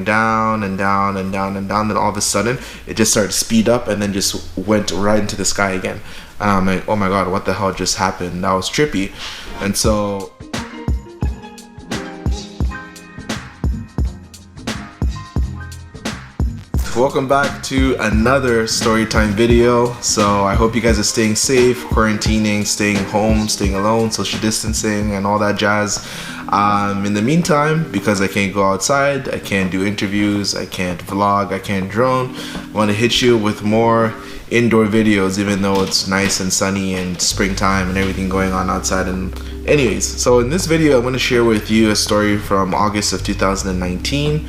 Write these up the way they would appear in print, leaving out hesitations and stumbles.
down and down and down and down. Then all of a sudden, it just started to speed up and then just went right into the sky again. And I'm like, oh my God, what the hell just happened? That was trippy. And so welcome back to another Storytime video. So I hope you guys are staying safe, quarantining, staying home, staying alone, social distancing, and all that jazz. In the meantime, because I can't go outside, I can't do interviews, I can't vlog, I can't drone, I want to hit you with more indoor videos, even though it's nice and sunny and springtime and everything going on outside. And anyways, so in this video I'm going to share with you a story from August of 2019.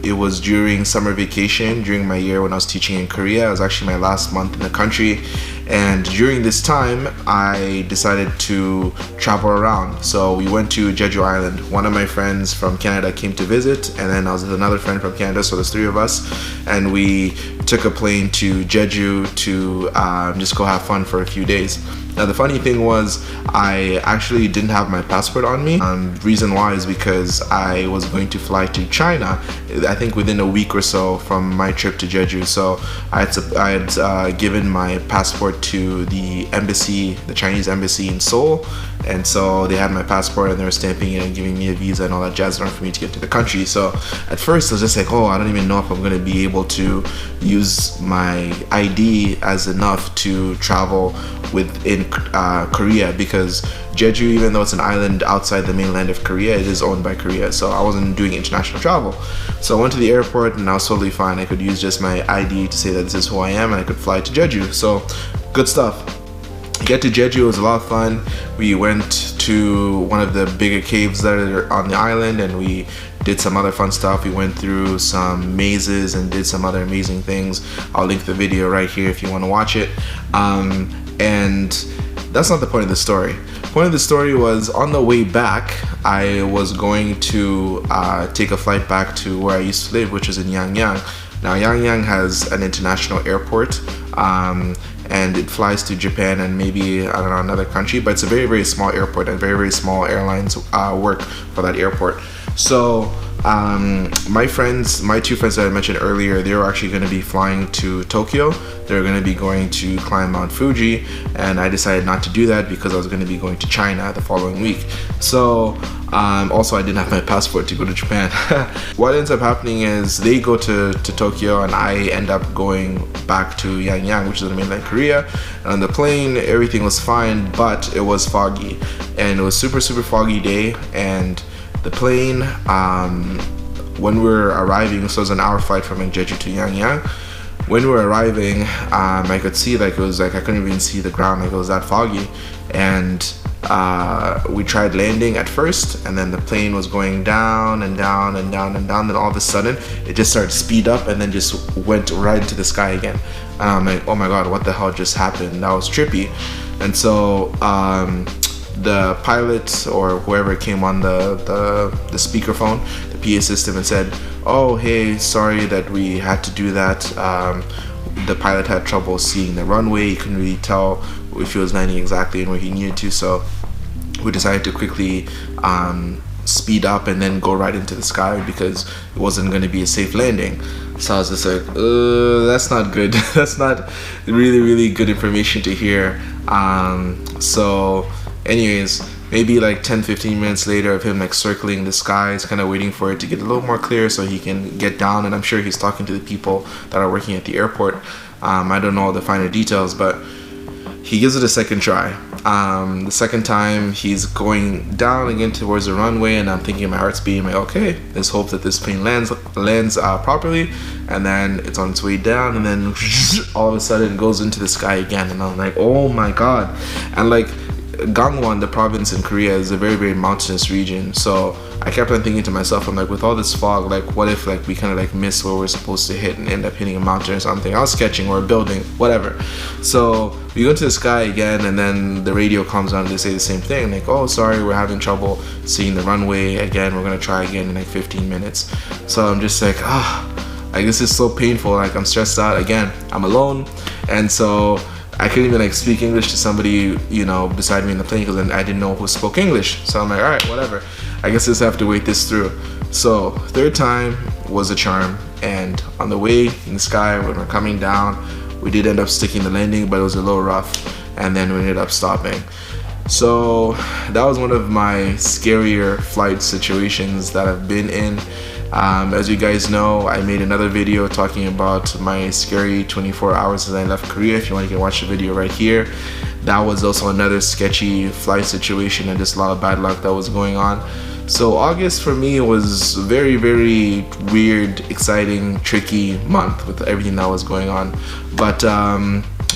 It was during summer vacation during my year when I was teaching in Korea. It was actually my last month in the country, and during this time I decided to travel around. So we went to Jeju Island. One of my friends from Canada came to visit, and then I was with another friend from Canada, so there's three of us, and we took a plane to Jeju to just go have fun for a few days. Now the funny thing was, I actually didn't have my passport on me. Reason why is because I was going to fly to China, I think within a week or so from my trip to Jeju. So I had given my passport to the embassy, the Chinese embassy in Seoul, and so they had my passport and they were stamping it and giving me a visa and all that jazz in order for me to get to the country. So at first I was just like, oh, I don't even know if I'm going to be able to use my ID as enough to travel within Korea, because Jeju, even though it's an island outside the mainland of Korea, it is owned by Korea, so I wasn't doing international travel. So I went to the airport and I was totally fine. I could use just my ID to say that this is who I am, and I could fly to Jeju. So good stuff. Get to Jeju, it was a lot of fun. We went to one of the bigger caves that are on the island, and we did some other fun stuff. We went through some mazes and did some other amazing things. I'll link the video right here if you want to watch it. And that's not the point of the story. The point of the story was, on the way back, I was going to take a flight back to where I used to live, which is in Yangyang. Now Yangyang has an international airport, and it flies to Japan and maybe, I don't know, another country, but it's a very, very small airport, and very, very small airlines work for that airport. So my two friends that I mentioned earlier, they were actually going to be flying to Tokyo. They were going to be going to climb Mount Fuji, and I decided not to do that because I was going to be going to China the following week. So also I didn't have my passport to go to Japan. What ends up happening is they go to Tokyo, and I end up going back to Yangyang, which is in mainland Korea. And on the plane, everything was fine, but it was foggy, and it was super, super foggy day. And the plane, when we were arriving, so it was an hour flight from Jeju to Yangyang. When we were arriving, I could see, like, it was like I couldn't even see the ground, like it was that foggy. And we tried landing at first, and then the plane was going down and down and down and down. Then all of a sudden, it just started to speed up and then just went right into the sky again. And I'm like, oh my God, what the hell just happened? That was trippy. And so the pilot or whoever came on the speakerphone, the PA system, and said, oh, hey, sorry that we had to do that. The pilot had trouble seeing the runway. He couldn't really tell if he was landing exactly and where he needed to, so we decided to quickly speed up and then go right into the sky because it wasn't going to be a safe landing. So I was just like, that's not good. That's not really, really good information to hear. So anyways, maybe like 10-15 minutes later of him like circling the skies, kind of waiting for it to get a little more clear so he can get down, and I'm sure he's talking to the people that are working at the airport. I don't know all the finer details, but he gives it a second try. The second time he's going down again towards the runway, and I'm thinking, my heart's beating, like, okay, let's hope that this plane lands properly. And then it's on its way down, and then all of a sudden it goes into the sky again, and I'm like, oh my God. And like, Gangwon, the province in Korea, is a very, very mountainous region. So I kept on thinking to myself, I'm like, with all this fog, like, what if like we kind of like miss where we're supposed to hit and end up hitting a mountain or something? I was sketching, or a building, whatever. So we go to the sky again, and then the radio comes on and they say the same thing, like, oh, sorry, we're having trouble seeing the runway again. We're gonna try again in like 15 minutes. So I'm just like, like, this is so painful. Like, I'm stressed out again. I'm alone, and so I couldn't even like speak English to somebody, you know, beside me in the plane, because I didn't know who spoke English. So I'm like, all right, whatever. I guess I just have to wait this through. So third time, was a charm. And on the way in the sky, when we're coming down, we did end up sticking the landing, but it was a little rough, and then we ended up stopping. So that was one of my scarier flight situations that I've been in. As you guys know, I made another video talking about my scary 24 hours since I left Korea. If you want, you can watch the video right here. That was also another sketchy flight situation and just a lot of bad luck that was going on. So August for me was very, very weird, exciting, tricky month with everything that was going on. But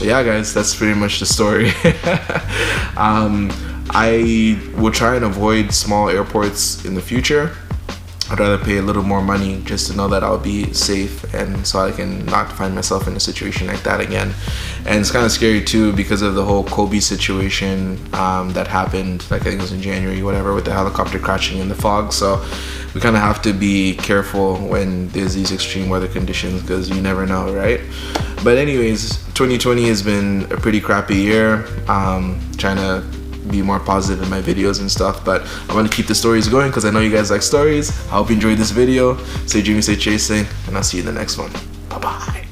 yeah, guys, that's pretty much the story. I will try and avoid small airports in the future. I'd rather pay a little more money just to know that I'll be safe, and so I can not find myself in a situation like that again. And it's kind of scary too because of the whole Kobe situation that happened, like I think it was in January, whatever, with the helicopter crashing in the fog. So we kind of have to be careful when there's these extreme weather conditions because you never know, right? But anyways, 2020 has been a pretty crappy year. Trying to be more positive in my videos and stuff, but I want to keep the stories going because I know you guys like stories. I hope you enjoyed this video. Stay dreaming, stay chasing, and I'll see you in the next one. Bye bye.